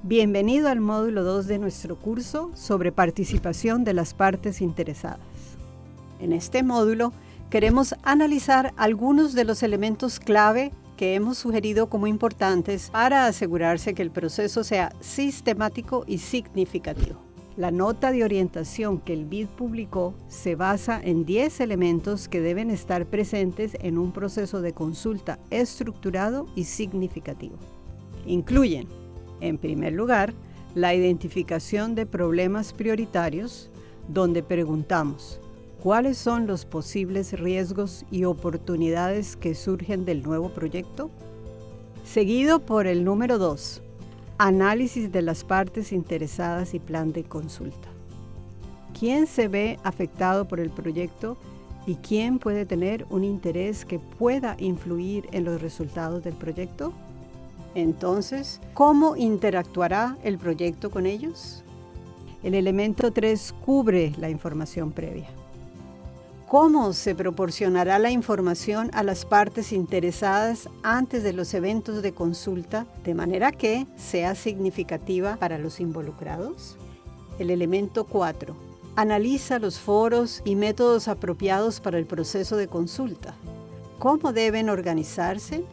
Bienvenido al módulo 2 de nuestro curso sobre participación de las partes interesadas. En este módulo queremos analizar algunos de los elementos clave que hemos sugerido como importantes para asegurarse que el proceso sea sistemático y significativo. La nota de orientación que el BID publicó se basa en 10 elementos que deben estar presentes en un proceso de consulta estructurado y significativo. Incluyen, en primer lugar, la identificación de problemas prioritarios, donde preguntamos ¿cuáles son los posibles riesgos y oportunidades que surgen del nuevo proyecto? Seguido por el número 2, análisis de las partes interesadas y plan de consulta. ¿Quién se ve afectado por el proyecto y quién puede tener un interés que pueda influir en los resultados del proyecto? Entonces, ¿cómo interactuará el proyecto con ellos? El elemento 3 cubre la información previa. ¿Cómo se proporcionará la información a las partes interesadas antes de los eventos de consulta de manera que sea significativa para los involucrados? El elemento 4 analiza los foros y métodos apropiados para el proceso de consulta. ¿Cómo deben organizarse?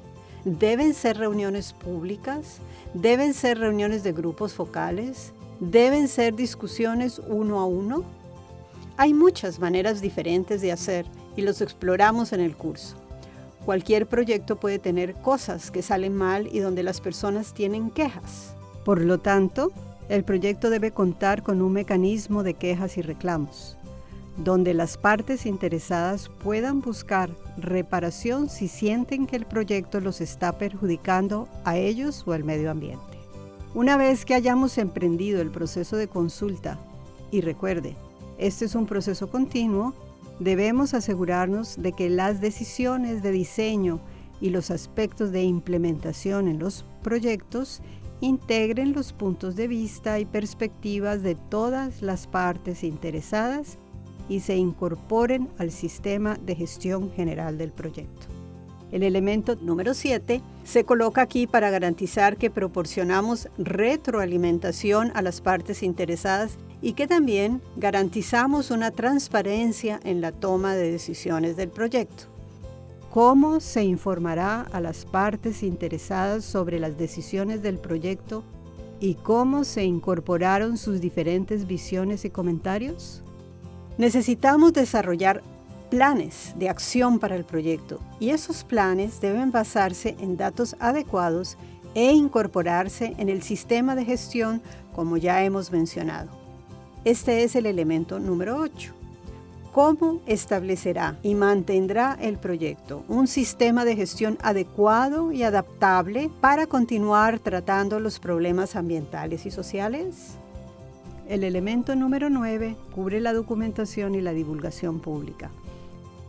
¿Deben ser reuniones públicas? ¿Deben ser reuniones de grupos focales? ¿Deben ser discusiones uno a uno? Hay muchas maneras diferentes de hacer y los exploramos en el curso. Cualquier proyecto puede tener cosas que salen mal y donde las personas tienen quejas. Por lo tanto, el proyecto debe contar con un mecanismo de quejas y reclamos, donde las partes interesadas puedan buscar reparación si sienten que el proyecto los está perjudicando a ellos o al medio ambiente. Una vez que hayamos emprendido el proceso de consulta, y recuerde, este es un proceso continuo, debemos asegurarnos de que las decisiones de diseño y los aspectos de implementación en los proyectos integren los puntos de vista y perspectivas de todas las partes interesadas y se incorporen al sistema de gestión general del proyecto. El elemento número 7 se coloca aquí para garantizar que proporcionamos retroalimentación a las partes interesadas y que también garantizamos una transparencia en la toma de decisiones del proyecto. ¿Cómo se informará a las partes interesadas sobre las decisiones del proyecto y cómo se incorporaron sus diferentes visiones y comentarios? Necesitamos desarrollar planes de acción para el proyecto y esos planes deben basarse en datos adecuados e incorporarse en el sistema de gestión como ya hemos mencionado. Este es el elemento número 8. ¿Cómo establecerá y mantendrá el proyecto un sistema de gestión adecuado y adaptable para continuar tratando los problemas ambientales y sociales? El elemento número 9 cubre la documentación y la divulgación pública.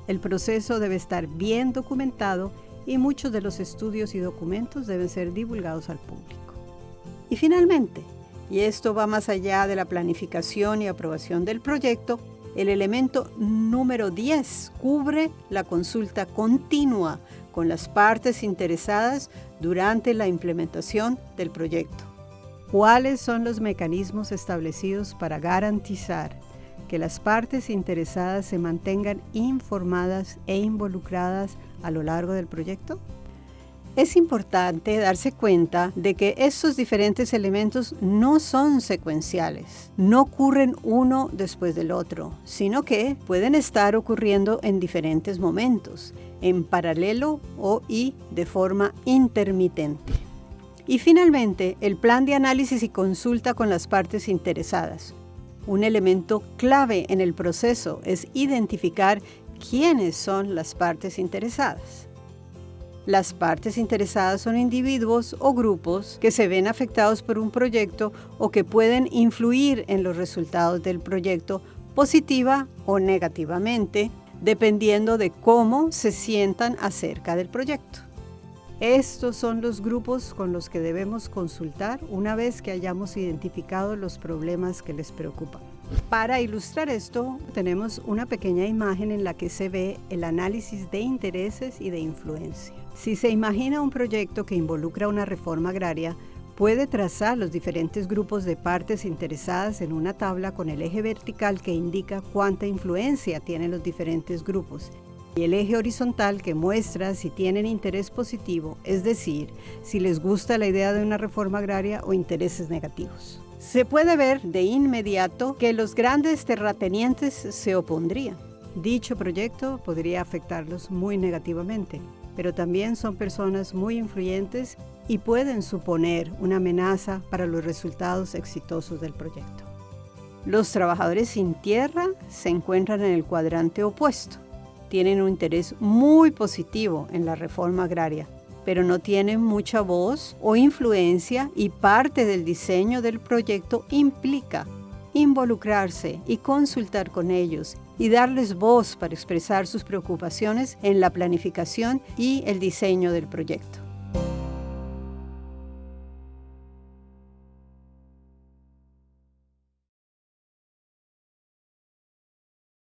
El proceso debe estar bien documentado y muchos de los estudios y documentos deben ser divulgados al público. Y finalmente, y esto va más allá de la planificación y aprobación del proyecto, el elemento número 10 cubre la consulta continua con las partes interesadas durante la implementación del proyecto. ¿Cuáles son los mecanismos establecidos para garantizar que las partes interesadas se mantengan informadas e involucradas a lo largo del proyecto? Es importante darse cuenta de que estos diferentes elementos no son secuenciales, no ocurren uno después del otro, sino que pueden estar ocurriendo en diferentes momentos, en paralelo y de forma intermitente. Y finalmente, el plan de análisis y consulta con las partes interesadas. Un elemento clave en el proceso es identificar quiénes son las partes interesadas. Las partes interesadas son individuos o grupos que se ven afectados por un proyecto o que pueden influir en los resultados del proyecto positiva o negativamente, dependiendo de cómo se sientan acerca del proyecto. Estos son los grupos con los que debemos consultar una vez que hayamos identificado los problemas que les preocupan. Para ilustrar esto, tenemos una pequeña imagen en la que se ve el análisis de intereses y de influencia. Si se imagina un proyecto que involucra una reforma agraria, Puede trazar los diferentes grupos de partes interesadas en una tabla con el eje vertical que indica cuánta influencia tienen los diferentes grupos y el eje horizontal que muestra si tienen interés positivo, es decir, si les gusta la idea de una reforma agraria o intereses negativos. Se puede ver de inmediato que los grandes terratenientes se opondrían. Dicho proyecto podría afectarlos muy negativamente, pero también son personas muy influyentes y pueden suponer una amenaza para los resultados exitosos del proyecto. Los trabajadores sin tierra se encuentran en el cuadrante opuesto. Tienen un interés muy positivo en la reforma agraria, pero no tienen mucha voz o influencia y parte del diseño del proyecto implica involucrarse y consultar con ellos y darles voz para expresar sus preocupaciones en la planificación y el diseño del proyecto.